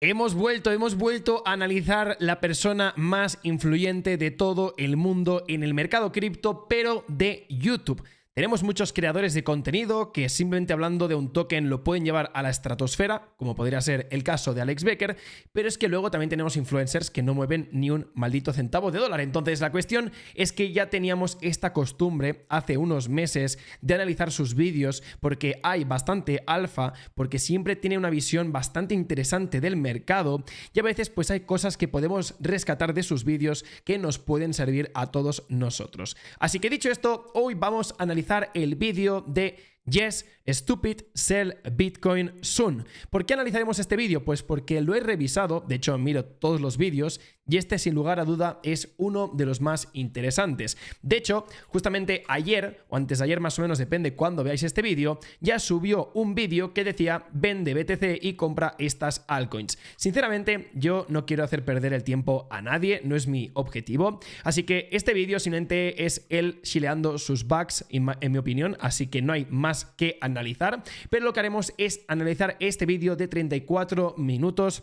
Hemos vuelto a analizar la persona más influyente de todo el mundo en el mercado cripto, pero de YouTube. Tenemos muchos creadores de contenido que simplemente hablando de un token lo pueden llevar a la estratosfera, como podría ser el caso de Alex Becker, pero es que luego también tenemos influencers que no mueven ni un maldito centavo de dólar. Entonces la cuestión es que ya teníamos esta costumbre hace unos meses de analizar sus vídeos porque hay bastante alfa, porque siempre tiene una visión bastante interesante del mercado y a veces pues hay cosas que podemos rescatar de sus vídeos que nos pueden servir a todos nosotros. Así que dicho esto, hoy vamos a analizar el vídeo de Yes, Stupid, Sell Bitcoin Soon. ¿Por qué analizaremos este vídeo? Pues porque lo he revisado, de hecho miro todos los vídeos y este sin lugar a duda es uno de los más interesantes. De hecho, justamente ayer o antes de ayer más o menos, depende cuando veáis este vídeo, ya subió un vídeo que decía vende BTC y compra estas altcoins. Sinceramente, yo no quiero hacer perder el tiempo a nadie, no es mi objetivo, así que este vídeo simplemente es él chileando sus bugs en mi opinión, así que no hay más que analizar, pero lo que haremos es analizar este vídeo de 34 minutos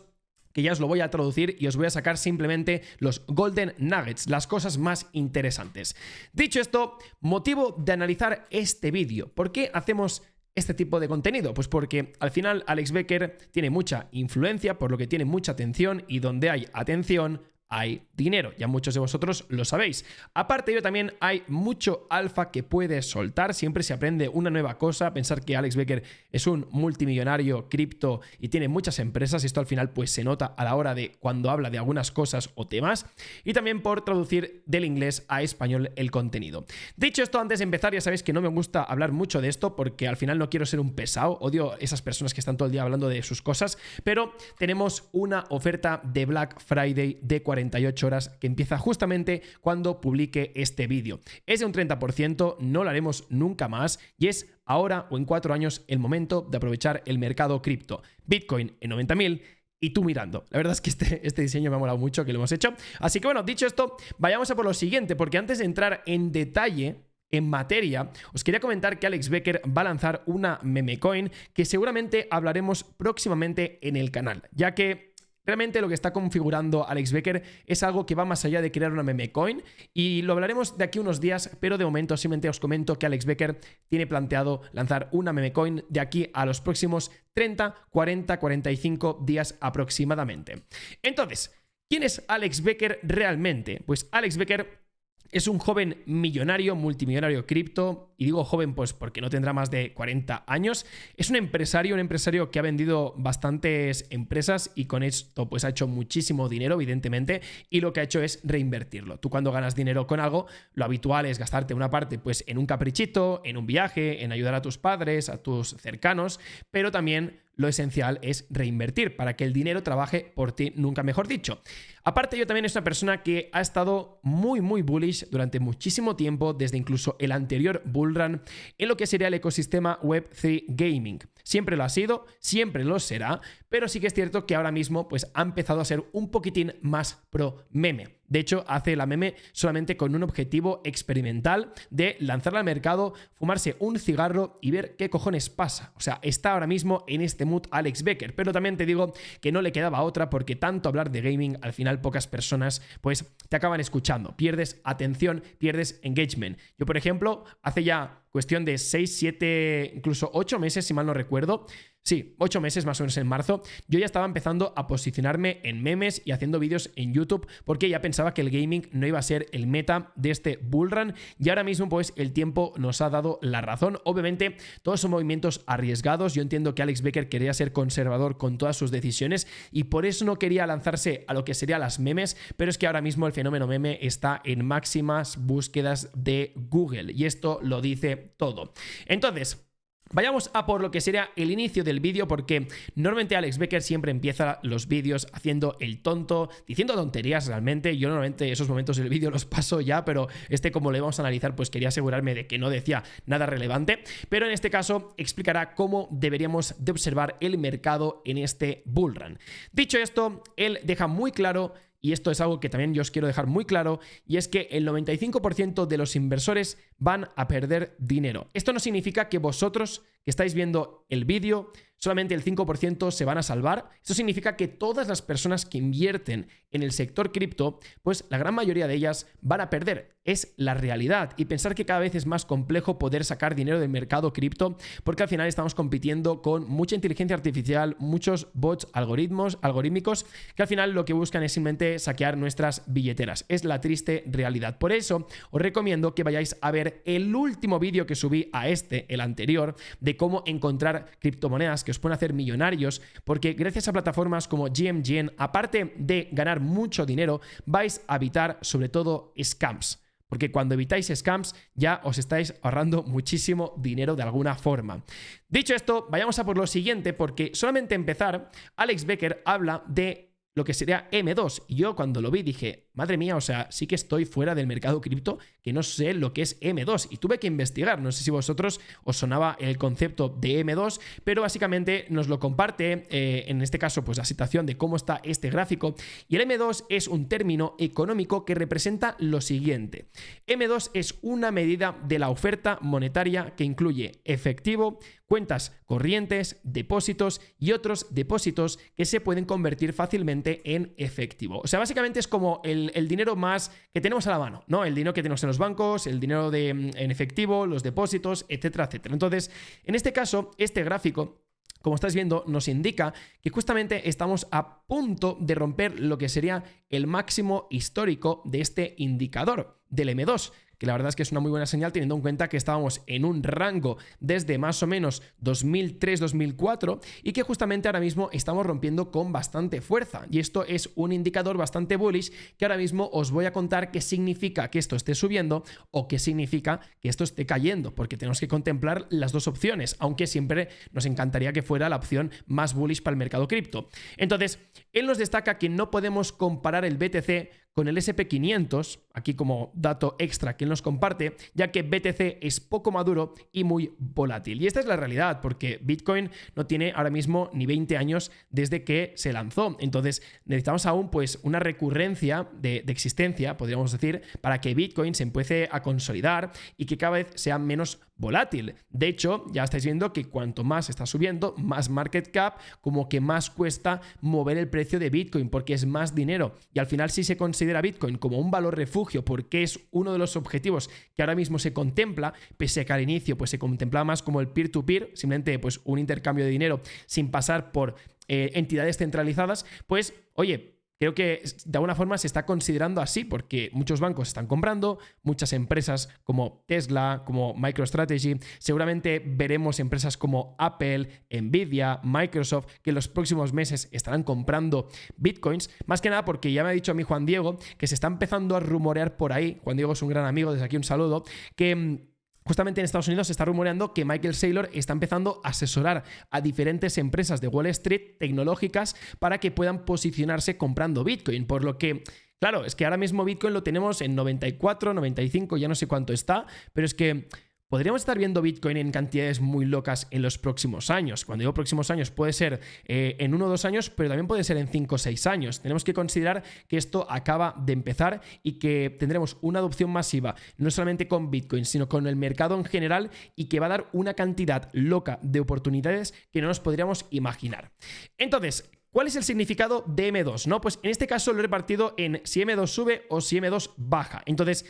que ya os lo voy a traducir y os voy a sacar simplemente los Golden Nuggets, las cosas más interesantes. Dicho esto, motivo de analizar este vídeo. ¿Por qué hacemos este tipo de contenido? Pues porque al final Alex Becker tiene mucha influencia, por lo que tiene mucha atención y donde hay atención hay dinero, ya muchos de vosotros lo sabéis. Aparte de ello también hay mucho alfa que puedes soltar, siempre se aprende una nueva cosa, pensar que Alex Becker es un multimillonario cripto y tiene muchas empresas y esto al final pues se nota a la hora de cuando habla de algunas cosas o temas y también por traducir del inglés a español el contenido. Dicho esto, antes de empezar ya sabéis que no me gusta hablar mucho de esto porque al final no quiero ser un pesado, odio esas personas que están todo el día hablando de sus cosas, pero tenemos una oferta de Black Friday de 48 horas que empieza justamente cuando publique este vídeo. Es de un 30%, no lo haremos nunca más y es ahora o en 4 años el momento de aprovechar el mercado cripto. Bitcoin en 90.000 y tú mirando. La verdad es que este diseño me ha molado mucho que lo hemos hecho. Así que bueno, dicho esto, vayamos a por lo siguiente, porque antes de entrar en detalle en materia, os quería comentar que Alex Becker va a lanzar una meme coin que seguramente hablaremos próximamente en el canal, ya que realmente lo que está configurando Alex Becker es algo que va más allá de crear una meme coin y lo hablaremos de aquí unos días, pero de momento simplemente os comento que Alex Becker tiene planteado lanzar una meme coin de aquí a los próximos 30, 40, 45 días aproximadamente. Entonces, ¿quién es Alex Becker realmente? Pues Alex Becker es un joven millonario, multimillonario cripto, y digo joven pues porque no tendrá más de 40 años. Es un empresario que ha vendido bastantes empresas y con esto pues ha hecho muchísimo dinero, evidentemente, y lo que ha hecho es reinvertirlo. Tú cuando ganas dinero con algo, lo habitual es gastarte una parte pues en un caprichito, en un viaje, en ayudar a tus padres, a tus cercanos, pero también lo esencial es reinvertir para que el dinero trabaje por ti, nunca mejor dicho. Aparte, yo también es una persona que ha estado muy bullish durante muchísimo tiempo, desde incluso el anterior bullrun, en lo que sería el ecosistema Web3 Gaming. Siempre lo ha sido, siempre lo será, pero sí que es cierto que ahora mismo pues ha empezado a ser un poquitín más pro meme. De hecho, hace la meme solamente con un objetivo experimental de lanzarla al mercado, fumarse un cigarro y ver qué cojones pasa. O sea, está ahora mismo en este mood Alex Becker, pero también te digo que no le quedaba otra porque tanto hablar de gaming, al final pocas personas pues te acaban escuchando. Pierdes atención, pierdes engagement. Yo, por ejemplo, hace ya cuestión de 6, 7, incluso 8 meses, si mal no recuerdo. Sí, 8 meses más o menos en marzo, yo ya estaba empezando a posicionarme en memes y haciendo vídeos en YouTube porque ya pensaba que el gaming no iba a ser el meta de este bullrun y ahora mismo pues el tiempo nos ha dado la razón. Obviamente todos son movimientos arriesgados, yo entiendo que Alex Becker quería ser conservador con todas sus decisiones y por eso no quería lanzarse a lo que serían las memes, pero es que ahora mismo el fenómeno meme está en máximas búsquedas de Google y esto lo dice todo. Entonces, vayamos a por lo que sería el inicio del vídeo porque normalmente Alex Becker siempre empieza los vídeos haciendo el tonto, diciendo tonterías realmente. Yo normalmente esos momentos del vídeo los paso ya, pero como le vamos a analizar pues quería asegurarme de que no decía nada relevante, pero en este caso explicará cómo deberíamos de observar el mercado en este bullrun. Dicho esto, él deja muy claro, y esto es algo que también yo os quiero dejar muy claro, y es que el 95% de los inversores van a perder dinero. Esto no significa que vosotros que estáis viendo el vídeo, solamente el 5% se van a salvar. Esto significa que todas las personas que invierten en el sector cripto, pues la gran mayoría de ellas van a perder. Es la realidad. Y pensar que cada vez es más complejo poder sacar dinero del mercado cripto, porque al final estamos compitiendo con mucha inteligencia artificial, muchos bots algorítmicos, que al final lo que buscan es simplemente saquear nuestras billeteras. Es la triste realidad. Por eso os recomiendo que vayáis a ver el último vídeo que subí a el anterior, de cómo encontrar criptomonedas que os pueden hacer millonarios, porque gracias a plataformas como GMGN, aparte de ganar mucho dinero, vais a evitar sobre todo scams. Porque cuando evitáis scams ya os estáis ahorrando muchísimo dinero de alguna forma. Dicho esto, vayamos a por lo siguiente, porque solamente empezar, Alex Becker habla de lo que sería M2. Y yo cuando lo vi dije, madre mía, o sea, sí que estoy fuera del mercado cripto, que no sé lo que es M2. Y tuve que investigar, no sé si vosotros os sonaba el concepto de M2, pero básicamente nos lo comparte, en este caso, pues la situación de cómo está este gráfico. Y el M2 es un término económico que representa lo siguiente. M2 es una medida de la oferta monetaria que incluye efectivo, cuentas corrientes, depósitos y otros depósitos que se pueden convertir fácilmente en efectivo. O sea, básicamente es como el dinero más que tenemos a la mano, ¿no? El dinero que tenemos en los bancos, el dinero en efectivo, los depósitos, etcétera, etcétera. Entonces, en este caso, este gráfico, como estáis viendo, nos indica que justamente estamos a punto de romper lo que sería el máximo histórico de este indicador del M2, que la verdad es que es una muy buena señal teniendo en cuenta que estábamos en un rango desde más o menos 2003-2004 y que justamente ahora mismo estamos rompiendo con bastante fuerza. Y esto es un indicador bastante bullish que ahora mismo os voy a contar qué significa que esto esté subiendo o qué significa que esto esté cayendo, porque tenemos que contemplar las dos opciones, aunque siempre nos encantaría que fuera la opción más bullish para el mercado cripto. Entonces, él nos destaca que no podemos comparar el BTC con el SP500, aquí como dato extra que él nos comparte, ya que BTC es poco maduro y muy volátil. Y esta es la realidad, porque Bitcoin no tiene ahora mismo ni 20 años desde que se lanzó. Entonces necesitamos aún pues una recurrencia de existencia, podríamos decir, para que Bitcoin se empiece a consolidar y que cada vez sea menos volátil. De hecho, ya estáis viendo que cuanto más está subiendo, más market cap, como que más cuesta mover el precio de Bitcoin, porque es más dinero. Y al final, si se considera Bitcoin como un valor refugio, porque es uno de los objetivos que ahora mismo se contempla, pese a que al inicio pues se contemplaba más como el peer-to-peer, simplemente pues un intercambio de dinero sin pasar por entidades centralizadas, pues oye, creo que de alguna forma se está considerando así, porque muchos bancos están comprando, muchas empresas como Tesla, como MicroStrategy, seguramente veremos empresas como Apple, Nvidia, Microsoft, que en los próximos meses estarán comprando bitcoins, más que nada porque ya me ha dicho a mí Juan Diego que se está empezando a rumorear por ahí, Juan Diego es un gran amigo, desde aquí un saludo, que justamente en Estados Unidos se está rumoreando que Michael Saylor está empezando a asesorar a diferentes empresas de Wall Street tecnológicas para que puedan posicionarse comprando Bitcoin, por lo que claro, es que ahora mismo Bitcoin lo tenemos en 94, 95, ya no sé cuánto está, pero es que podríamos estar viendo Bitcoin en cantidades muy locas en los próximos años. Cuando digo próximos años puede ser en 1 o 2 años, pero también puede ser en 5 o 6 años. Tenemos que considerar que esto acaba de empezar y que tendremos una adopción masiva, no solamente con Bitcoin, sino con el mercado en general, y que va a dar una cantidad loca de oportunidades que no nos podríamos imaginar. Entonces, ¿cuál es el significado de M2? ¿No? Pues en este caso lo he repartido en si M2 sube o si M2 baja. Entonces,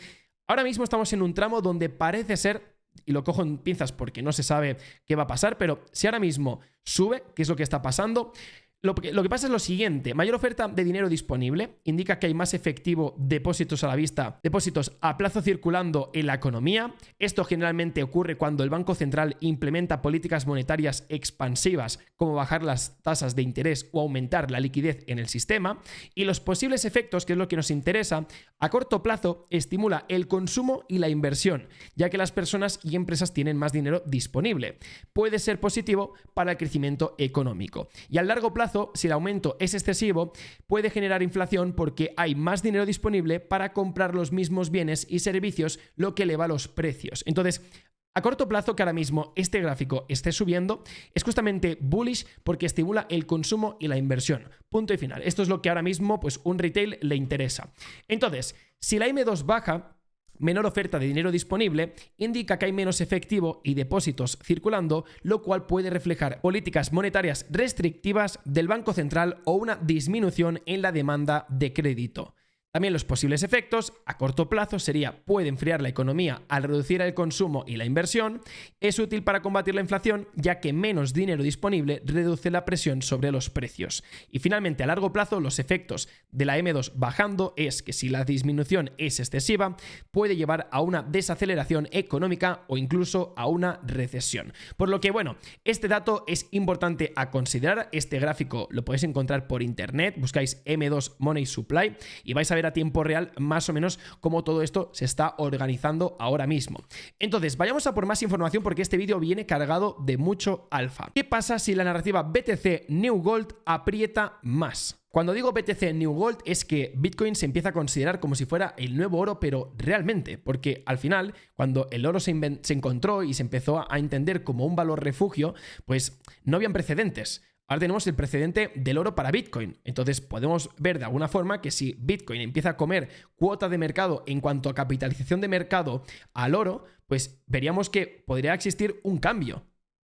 ahora mismo estamos en un tramo donde parece ser, y lo cojo en pinzas porque no se sabe qué va a pasar, pero si ahora mismo sube, ¿qué es lo que está pasando? Lo que pasa es lo siguiente: mayor oferta de dinero disponible indica que hay más efectivo, depósitos a la vista, depósitos a plazo circulando en la economía. Esto generalmente ocurre cuando el Banco Central implementa políticas monetarias expansivas, como bajar las tasas de interés o aumentar la liquidez en el sistema. Y los posibles efectos, que es lo que nos interesa, a corto plazo estimula el consumo y la inversión, ya que las personas y empresas tienen más dinero disponible. Puede ser positivo para el crecimiento económico. Y a largo plazo, si el aumento es excesivo, puede generar inflación porque hay más dinero disponible para comprar los mismos bienes y servicios, lo que eleva los precios. Entonces, a corto plazo, que ahora mismo este gráfico esté subiendo, es justamente bullish porque estimula el consumo y la inversión. Punto y final. Esto es lo que ahora mismo pues un retail le interesa. Entonces, si la M2 baja, menor oferta de dinero disponible indica que hay menos efectivo y depósitos circulando, lo cual puede reflejar políticas monetarias restrictivas del Banco Central o una disminución en la demanda de crédito. También los posibles efectos a corto plazo sería: puede enfriar la economía al reducir el consumo y la inversión. Es útil para combatir la inflación, ya que menos dinero disponible reduce la presión sobre los precios. Y finalmente, a largo plazo, los efectos de la M2 bajando es que si la disminución es excesiva, puede llevar a una desaceleración económica o incluso a una recesión. Por lo que, bueno, este dato es importante a considerar. Este gráfico lo podéis encontrar por internet, buscáis M2 Money Supply y vais a ver a tiempo real más o menos cómo todo esto se está organizando ahora mismo. Entonces, vayamos a por más información porque este vídeo viene cargado de mucho alfa. ¿Qué pasa si la narrativa BTC New Gold aprieta más? Cuando digo BTC New Gold es que Bitcoin se empieza a considerar como si fuera el nuevo oro, pero realmente, porque al final, cuando el oro se encontró y se empezó a entender como un valor refugio, pues no habían precedentes. Ahora tenemos el precedente del oro para Bitcoin. Entonces podemos ver de alguna forma que si Bitcoin empieza a comer cuota de mercado en cuanto a capitalización de mercado al oro, pues veríamos que podría existir un cambio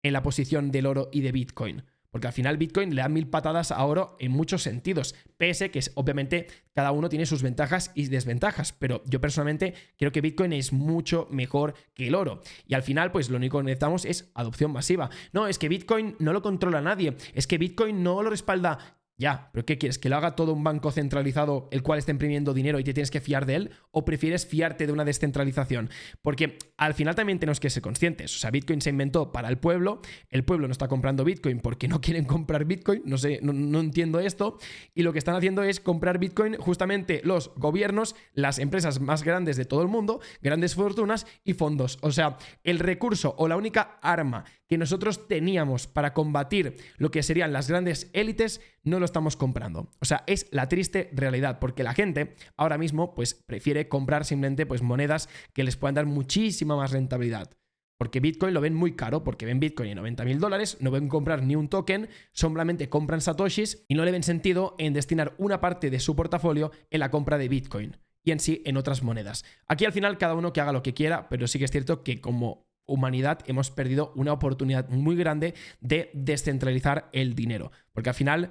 en la posición del oro y de Bitcoin. Porque al final Bitcoin le da 1000 patadas a oro en muchos sentidos, pese que obviamente cada uno tiene sus ventajas y desventajas, pero yo personalmente creo que Bitcoin es mucho mejor que el oro. Y al final, pues lo único que necesitamos es adopción masiva. No, es que Bitcoin no lo controla nadie, es que Bitcoin no lo respalda. Ya, pero ¿qué quieres? ¿Que lo haga todo un banco centralizado el cual está imprimiendo dinero y te tienes que fiar de él? ¿O prefieres fiarte de una descentralización? Porque al final también tenemos que ser conscientes. O sea, Bitcoin se inventó para el pueblo no está comprando Bitcoin porque no quieren comprar Bitcoin, no sé, no entiendo esto, y lo que están haciendo es comprar Bitcoin justamente los gobiernos, las empresas más grandes de todo el mundo, grandes fortunas y fondos. O sea, el recurso o la única arma que nosotros teníamos para combatir lo que serían las grandes élites, no lo estamos comprando. O sea, es la triste realidad, porque la gente ahora mismo pues prefiere comprar simplemente pues monedas que les puedan dar muchísima más rentabilidad. Porque Bitcoin lo ven muy caro, porque ven Bitcoin en $90.000, no ven comprar ni un token, solamente compran satoshis y no le ven sentido en destinar una parte de su portafolio en la compra de Bitcoin y en sí en otras monedas. Aquí al final cada uno que haga lo que quiera, pero sí que es cierto que como humanidad hemos perdido una oportunidad muy grande de descentralizar el dinero, porque al final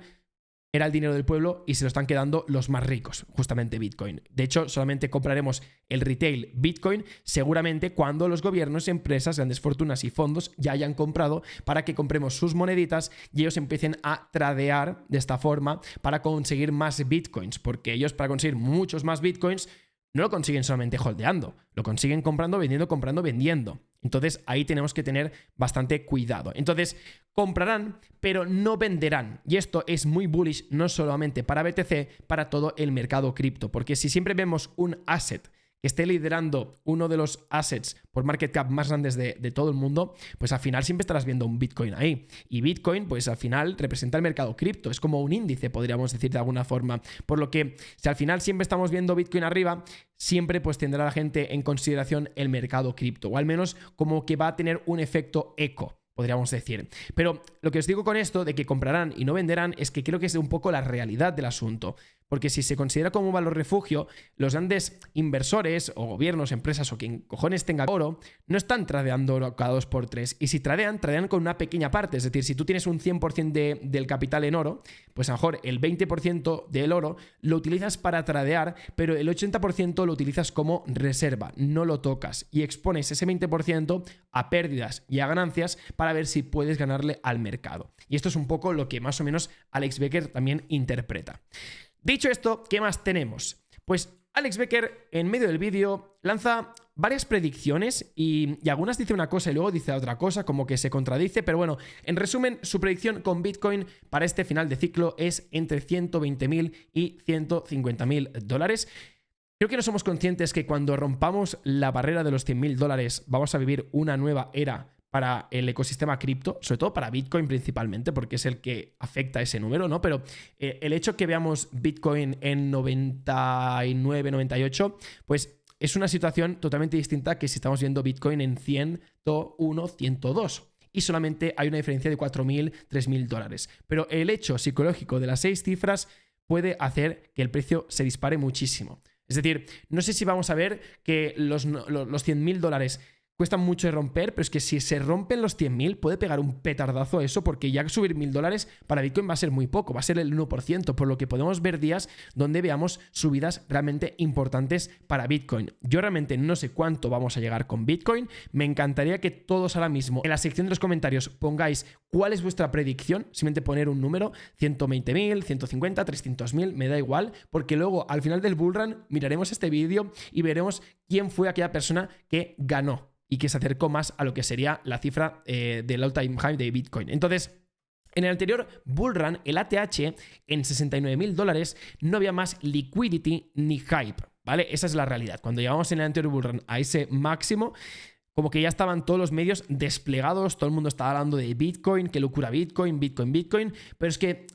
era el dinero del pueblo y se lo están quedando los más ricos, justamente Bitcoin. De hecho, solamente compraremos el retail Bitcoin seguramente cuando los gobiernos, empresas, grandes fortunas y fondos ya hayan comprado para que compremos sus moneditas y ellos empiecen a tradear de esta forma para conseguir más Bitcoins, porque ellos para conseguir muchos más Bitcoins no lo consiguen solamente holdeando, lo consiguen comprando, vendiendo. Entonces ahí tenemos que tener bastante cuidado. Entonces comprarán, pero no venderán. Y esto es muy bullish no solamente para BTC, para todo el mercado cripto. Porque si siempre vemos un asset que esté liderando uno de los assets por market cap más grandes de todo el mundo, pues al final siempre estarás viendo un Bitcoin ahí. Y Bitcoin, pues al final representa el mercado cripto, es como un índice, podríamos decir de alguna forma. Por lo que si al final siempre estamos viendo Bitcoin arriba, siempre pues tendrá la gente en consideración el mercado cripto, o al menos como que va a tener un efecto eco, podríamos decir. Pero lo que os digo con esto de que comprarán y no venderán es que creo que es un poco la realidad del asunto. Porque si se considera como un valor refugio, los grandes inversores o gobiernos, empresas o quien cojones tenga oro, no están tradeando oro cada 2x3. Y si tradean con una pequeña parte. Es decir, si tú tienes un 100% del capital en oro, pues a lo mejor el 20% del oro lo utilizas para tradear, pero el 80% lo utilizas como reserva, no lo tocas y expones ese 20% a pérdidas y a ganancias para ver si puedes ganarle al mercado. Y esto es un poco lo que más o menos Alex Becker también interpreta. Dicho esto, ¿qué más tenemos? Pues Alex Becker en medio del vídeo lanza varias predicciones y algunas dice una cosa y luego dice otra cosa, como que se contradice, pero bueno, en resumen, su predicción con Bitcoin para este final de ciclo es entre 120.000 y 150.000 dólares. Creo que no somos conscientes que cuando rompamos la barrera de los 100.000 dólares vamos a vivir una nueva era para el ecosistema cripto, sobre todo para Bitcoin principalmente, porque es el que afecta ese número, ¿no? Pero el hecho que veamos Bitcoin en 99, 98, pues es una situación totalmente distinta que si estamos viendo Bitcoin en 101, 102. Y solamente hay una diferencia de 4.000, 3.000 dólares. Pero el hecho psicológico de las 6 cifras puede hacer que el precio se dispare muchísimo. Es decir, no sé si vamos a ver que los $100.000 cuestan mucho de romper, pero es que si se rompen los 100.000 puede pegar un petardazo a eso, porque ya subir $1.000 para Bitcoin va a ser muy poco, va a ser el 1%, por lo que podemos ver días donde veamos subidas realmente importantes para Bitcoin. Yo realmente no sé cuánto vamos a llegar con Bitcoin, me encantaría que todos ahora mismo en la sección de los comentarios pongáis cuál es vuestra predicción, simplemente poner un número, 120.000, 150, 300.000, me da igual, porque luego al final del bullrun miraremos este vídeo y veremos quién fue aquella persona que ganó y que se acercó más a lo que sería la cifra del all-time high de Bitcoin. Entonces, en el anterior bullrun, el ATH en $69.000 no había más liquidity ni hype, ¿vale? Esa es la realidad. Cuando llegamos en el anterior bullrun a ese máximo, como que ya estaban todos los medios desplegados, todo el mundo estaba hablando de Bitcoin, qué locura Bitcoin, Bitcoin, pero es que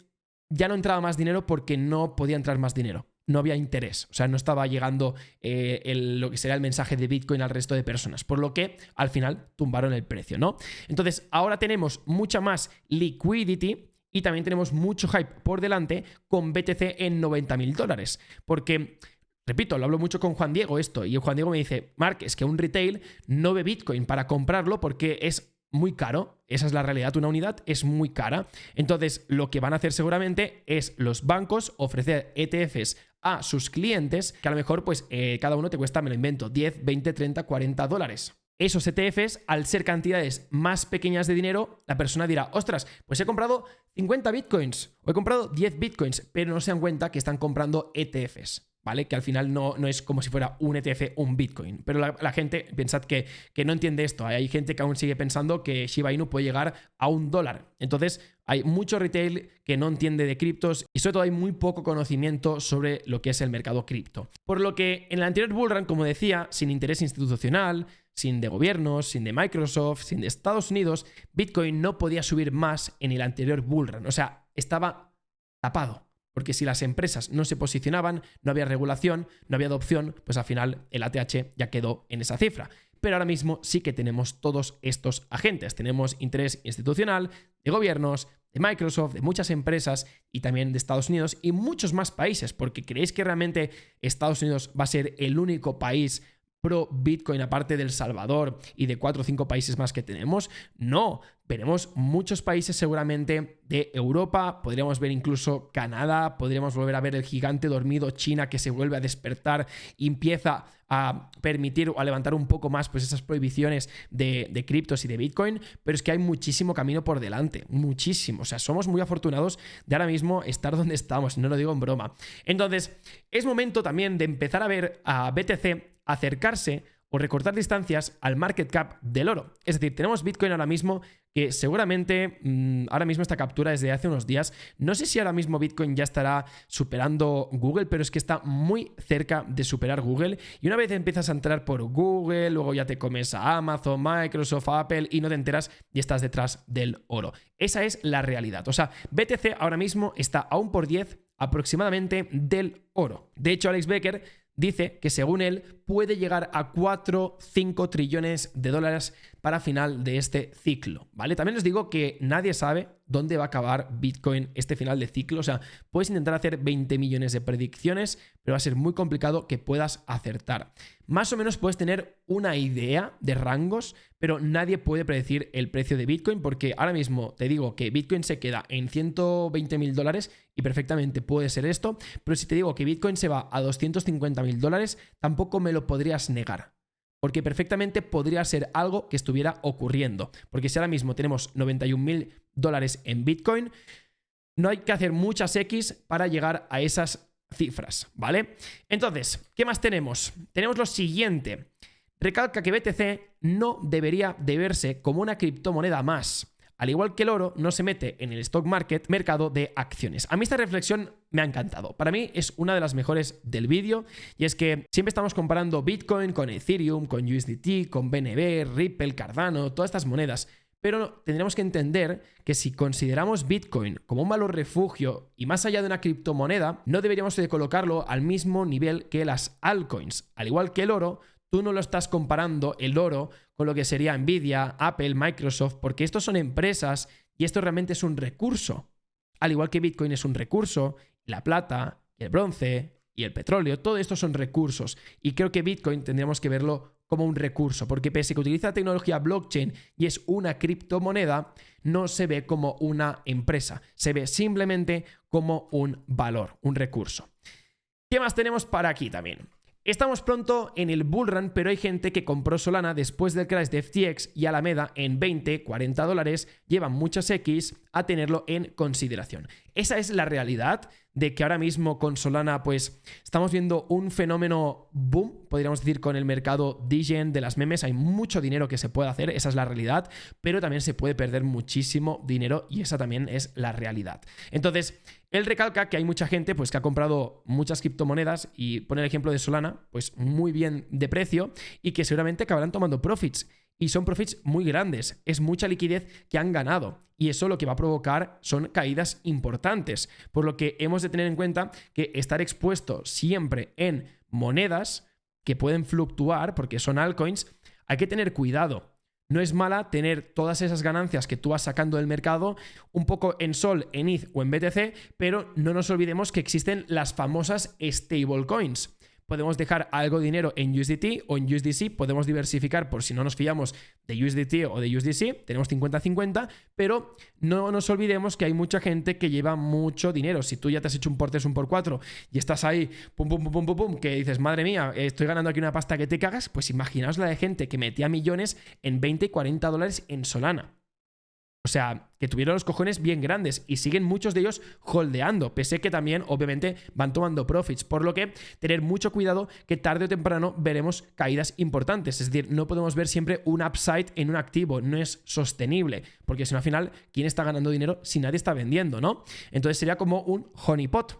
ya no entraba más dinero porque no podía entrar más dinero. No había interés, o sea, no estaba llegando lo que sería el mensaje de Bitcoin al resto de personas, por lo que al final tumbaron el precio, ¿no? Entonces, ahora tenemos mucha más liquidity y también tenemos mucho hype por delante con BTC en $90.000, porque, repito, lo hablo mucho con Juan Diego esto, y Juan Diego me dice, Marc, es que un retail no ve Bitcoin para comprarlo porque es muy caro, esa es la realidad, una unidad es muy cara. Entonces, lo que van a hacer seguramente es los bancos ofrecer ETFs a sus clientes, que a lo mejor pues cada uno te cuesta, me lo invento, 10, 20, 30, $40. Esos ETFs, al ser cantidades más pequeñas de dinero, la persona dirá, ostras, pues he comprado 50 bitcoins o he comprado 10 bitcoins, pero no se dan cuenta que están comprando ETFs. ¿Vale? Que al final no es como si fuera un ETF, un Bitcoin. Pero la gente, pensad que no entiende esto. Hay gente que aún sigue pensando que Shiba Inu puede llegar a $1. Entonces, hay mucho retail que no entiende de criptos y sobre todo hay muy poco conocimiento sobre lo que es el mercado cripto. Por lo que en el anterior bullrun, como decía, sin interés institucional, sin de gobiernos, sin de Microsoft, sin de Estados Unidos, Bitcoin no podía subir más en el anterior bullrun. O sea, estaba tapado. Porque si las empresas no se posicionaban, no había regulación, no había adopción, pues al final el ATH ya quedó en esa cifra. Pero ahora mismo sí que tenemos todos estos agentes. Tenemos interés institucional, de gobiernos, de Microsoft, de muchas empresas y también de Estados Unidos y muchos más países. Porque ¿creéis que realmente Estados Unidos va a ser el único país pro Bitcoin aparte del Salvador y de 4 o 5 países más que tenemos? No, veremos muchos países seguramente de Europa, podríamos ver incluso Canadá, podríamos volver a ver el gigante dormido China que se vuelve a despertar y empieza a permitir o a levantar un poco más pues esas prohibiciones de criptos y de Bitcoin, pero es que hay muchísimo camino por delante, muchísimo, o sea, somos muy afortunados de ahora mismo estar donde estamos, no lo digo en broma. Entonces, es momento también de empezar a ver a BTC acercarse o recortar distancias al market cap del oro. Es decir, tenemos Bitcoin ahora mismo que seguramente ahora mismo esta captura es de hace unos días. No sé si ahora mismo Bitcoin ya estará superando Google, pero es que está muy cerca de superar Google. Y una vez empiezas a entrar por Google, luego ya te comes a Amazon, Microsoft, Apple y no te enteras y estás detrás del oro. Esa es la realidad. O sea, BTC ahora mismo está a 1 por 10 aproximadamente del oro. De hecho, Alex Becker dice que según él puede llegar a 4-5 trillones de dólares para final de este ciclo, ¿vale? También os digo que nadie sabe dónde va a acabar Bitcoin este final de ciclo, o sea, puedes intentar hacer 20 millones de predicciones, pero va a ser muy complicado que puedas acertar. Más o menos puedes tener una idea de rangos, pero nadie puede predecir el precio de Bitcoin porque ahora mismo te digo que Bitcoin se queda en $120.000 y perfectamente puede ser esto, pero si te digo que Bitcoin se va a $250.000, tampoco me lo podrías negar. Porque perfectamente podría ser algo que estuviera ocurriendo. Porque si ahora mismo tenemos $91.000 en Bitcoin, no hay que hacer muchas X para llegar a esas cifras, ¿vale? Entonces, ¿qué más tenemos? Tenemos lo siguiente. Recalca que BTC no debería de verse como una criptomoneda más. Al igual que el oro, no se mete en el stock market, mercado de acciones. A mí esta reflexión me ha encantado. Para mí es una de las mejores del vídeo y es que siempre estamos comparando Bitcoin con Ethereum, con USDT, con BNB, Ripple, Cardano, todas estas monedas. Pero tendremos que entender que si consideramos Bitcoin como un valor refugio y más allá de una criptomoneda, no deberíamos de colocarlo al mismo nivel que las altcoins. Al igual que el oro, tú no lo estás comparando el oro con lo que sería Nvidia, Apple, Microsoft, porque estos son empresas y esto realmente es un recurso. Al igual que Bitcoin es un recurso, la plata, el bronce, y el petróleo, todo esto son recursos. Y creo que Bitcoin tendríamos que verlo como un recurso, porque pese a que utiliza tecnología blockchain y es una criptomoneda, no se ve como una empresa, se ve simplemente como un valor, un recurso. ¿Qué más tenemos para aquí también? Estamos pronto en el bullrun, pero hay gente que compró Solana después del crash de FTX y Alameda en 20, 40 dólares, llevan muchas X a tenerlo en consideración. Esa es la realidad de que ahora mismo con Solana pues estamos viendo un fenómeno boom, podríamos decir, con el mercado degen de las memes. Hay mucho dinero que se puede hacer, esa es la realidad, pero también se puede perder muchísimo dinero y esa también es la realidad. Entonces, él recalca que hay mucha gente pues que ha comprado muchas criptomonedas y pone el ejemplo de Solana, pues muy bien de precio y que seguramente acabarán tomando profits. Y son profits muy grandes, es mucha liquidez que han ganado y eso lo que va a provocar son caídas importantes, por lo que hemos de tener en cuenta que estar expuesto siempre en monedas que pueden fluctuar porque son altcoins, hay que tener cuidado. No es mala tener todas esas ganancias que tú vas sacando del mercado un poco en Sol, en ETH o en BTC, pero no nos olvidemos que existen las famosas stablecoins. Podemos dejar algo de dinero en USDT o en USDC, podemos diversificar por si no nos fiamos de USDT o de USDC, tenemos 50-50, pero no nos olvidemos que hay mucha gente que lleva mucho dinero. Si tú ya te has hecho un por 3, un por 4 y estás ahí, pum, pum, pum, pum, pum, pum, que dices, madre mía, estoy ganando aquí una pasta que te cagas, pues imaginaos la de gente que metía millones en 20 y 40 dólares en Solana. O sea, que tuvieron los cojones bien grandes y siguen muchos de ellos holdeando, pese que también, obviamente, van tomando profits. Por lo que tener mucho cuidado que tarde o temprano veremos caídas importantes. Es decir, no podemos ver siempre un upside en un activo, no es sostenible, porque si no, al final, ¿quién está ganando dinero si nadie está vendiendo, no? Entonces sería como un honeypot.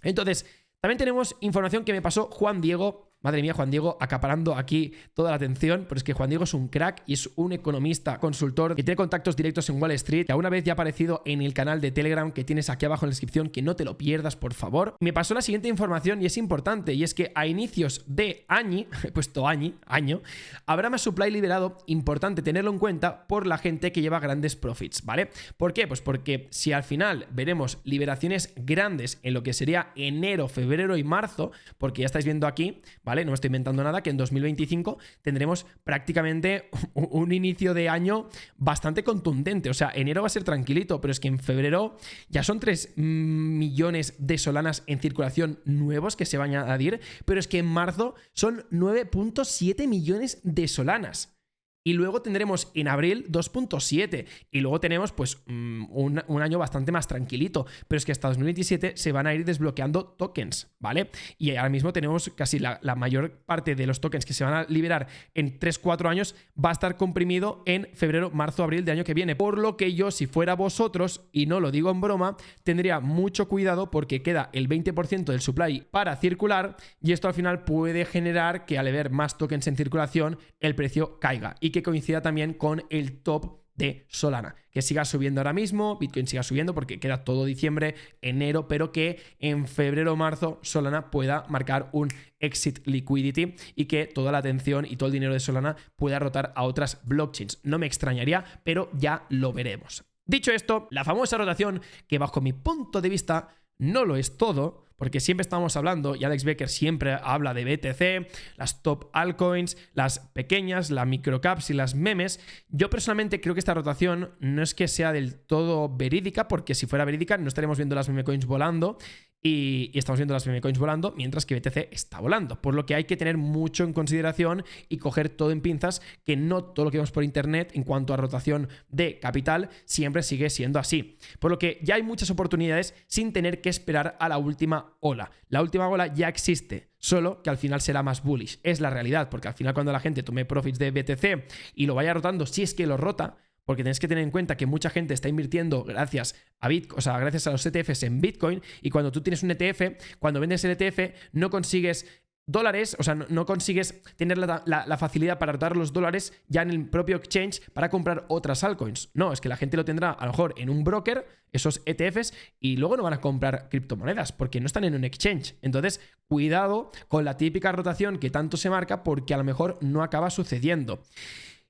Entonces, también tenemos información que me pasó Juan Diego. Madre mía, Juan Diego acaparando aquí toda la atención, pero es que Juan Diego es un crack y es un economista, consultor que tiene contactos directos en Wall Street, que alguna vez ya ha aparecido en el canal de Telegram que tienes aquí abajo en la descripción, que no te lo pierdas, por favor. Me pasó la siguiente información y es importante, y es que a inicios de año, he puesto año, habrá más supply liberado, importante tenerlo en cuenta por la gente que lleva grandes profits, ¿vale? ¿Por qué? Pues porque si al final veremos liberaciones grandes en lo que sería enero, febrero y marzo, porque ya estáis viendo aquí, ¿vale? No me estoy inventando nada, que en 2025 tendremos prácticamente un inicio de año bastante contundente. O sea, enero va a ser tranquilito, pero es que en febrero ya son 3 millones de Solanas en circulación nuevos que se van a añadir, pero es que en marzo son 9.7 millones de Solanas. Y luego tendremos en abril 2.7 y luego tenemos pues un año bastante más tranquilito, pero es que hasta 2027 se van a ir desbloqueando tokens, ¿vale? Y ahora mismo tenemos casi la mayor parte de los tokens que se van a liberar en 3-4 años va a estar comprimido en febrero, marzo, abril del año que viene, por lo que yo, si fuera vosotros, y no lo digo en broma, tendría mucho cuidado porque queda el 20% del supply para circular y esto al final puede generar que al haber más tokens en circulación el precio caiga y que coincida también con el top de Solana, que siga subiendo ahora mismo, Bitcoin siga subiendo porque queda todo diciembre, enero, pero que en febrero o marzo Solana pueda marcar un exit liquidity y que toda la atención y todo el dinero de Solana pueda rotar a otras blockchains. No me extrañaría, pero ya lo veremos. Dicho esto, la famosa rotación, que bajo mi punto de vista no lo es todo, porque siempre estamos hablando, y Alex Becker siempre habla de BTC, las top altcoins, las pequeñas, las microcaps y las memes. Yo personalmente creo que esta rotación no es que sea del todo verídica, porque si fuera verídica no estaríamos viendo las meme coins volando y estamos viendo las meme coins volando mientras que BTC está volando, por lo que hay que tener mucho en consideración y coger todo en pinzas, que no todo lo que vemos por internet en cuanto a rotación de capital siempre sigue siendo así, por lo que ya hay muchas oportunidades sin tener que esperar a la última ola. La última ola ya existe, solo que al final será más bullish, es la realidad, porque al final cuando la gente tome profits de BTC y lo vaya rotando, si es que lo rota, porque tenéis que tener en cuenta que mucha gente está invirtiendo gracias a Bitcoin, o sea, gracias a los ETFs en Bitcoin, y cuando tú tienes un ETF, cuando vendes el ETF no consigues dólares, o sea, no consigues tener la facilidad para rotar los dólares ya en el propio exchange para comprar otras altcoins. No, es que la gente lo tendrá a lo mejor en un broker, esos ETFs, y luego no van a comprar criptomonedas porque no están en un exchange. Entonces, cuidado con la típica rotación que tanto se marca porque a lo mejor no acaba sucediendo.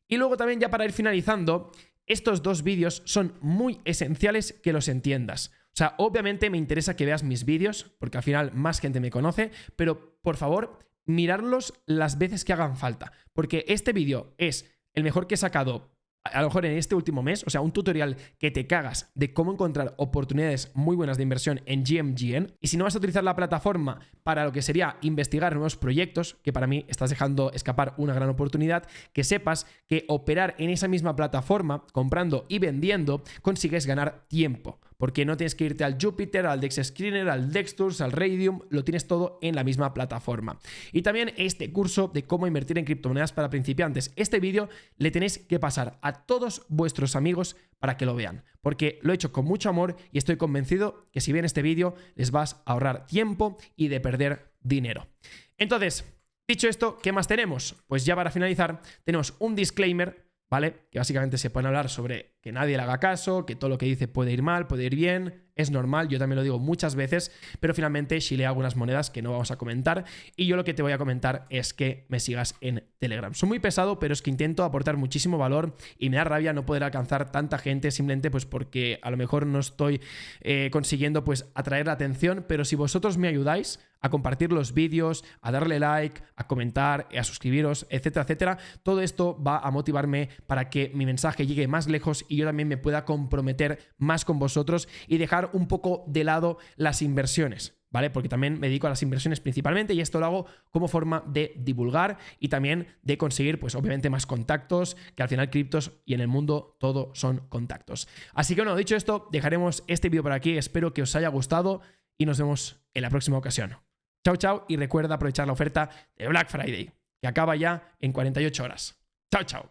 Y luego también, ya para ir finalizando, estos dos vídeos son muy esenciales que los entiendas. O sea, obviamente me interesa que veas mis vídeos, porque al final más gente me conoce, pero por favor, mirarlos las veces que hagan falta, porque este vídeo es el mejor que he sacado a lo mejor en este último mes, o sea, un tutorial que te cagas de cómo encontrar oportunidades muy buenas de inversión en GMGN. Y si no vas a utilizar la plataforma para lo que sería investigar nuevos proyectos, que para mí estás dejando escapar una gran oportunidad, que sepas que operar en esa misma plataforma, comprando y vendiendo, consigues ganar tiempo. Porque no tienes que irte al Jupiter, al Dex Screener, al Dexturs, al Radium, lo tienes todo en la misma plataforma. Y también este curso de cómo invertir en criptomonedas para principiantes. Este vídeo le tenéis que pasar a todos vuestros amigos para que lo vean, porque lo he hecho con mucho amor y estoy convencido que si ven este vídeo les vas a ahorrar tiempo y de perder dinero. Entonces, dicho esto, ¿qué más tenemos? Pues ya para finalizar, tenemos un disclaimer, ¿vale? Que básicamente se pueden hablar sobre que nadie le haga caso, que todo lo que dice puede ir mal, puede ir bien, es normal, yo también lo digo muchas veces, pero finalmente shilea algunas monedas que no vamos a comentar y yo lo que te voy a comentar es que me sigas en Telegram. Soy muy pesado, pero es que intento aportar muchísimo valor y me da rabia no poder alcanzar tanta gente simplemente pues porque a lo mejor no estoy consiguiendo pues atraer la atención, pero si vosotros me ayudáis a compartir los vídeos, a darle like, a comentar, a suscribiros, etcétera, etcétera, todo esto va a motivarme para que mi mensaje llegue más lejos y yo también me pueda comprometer más con vosotros y dejar un poco de lado las inversiones, ¿vale? Porque también me dedico a las inversiones principalmente y esto lo hago como forma de divulgar y también de conseguir, pues obviamente más contactos, que al final criptos y en el mundo todo son contactos. Así que bueno, dicho esto, dejaremos este vídeo por aquí, espero que os haya gustado y nos vemos en la próxima ocasión. Chao, chao y recuerda aprovechar la oferta de Black Friday, que acaba ya en 48 horas. Chao, chao.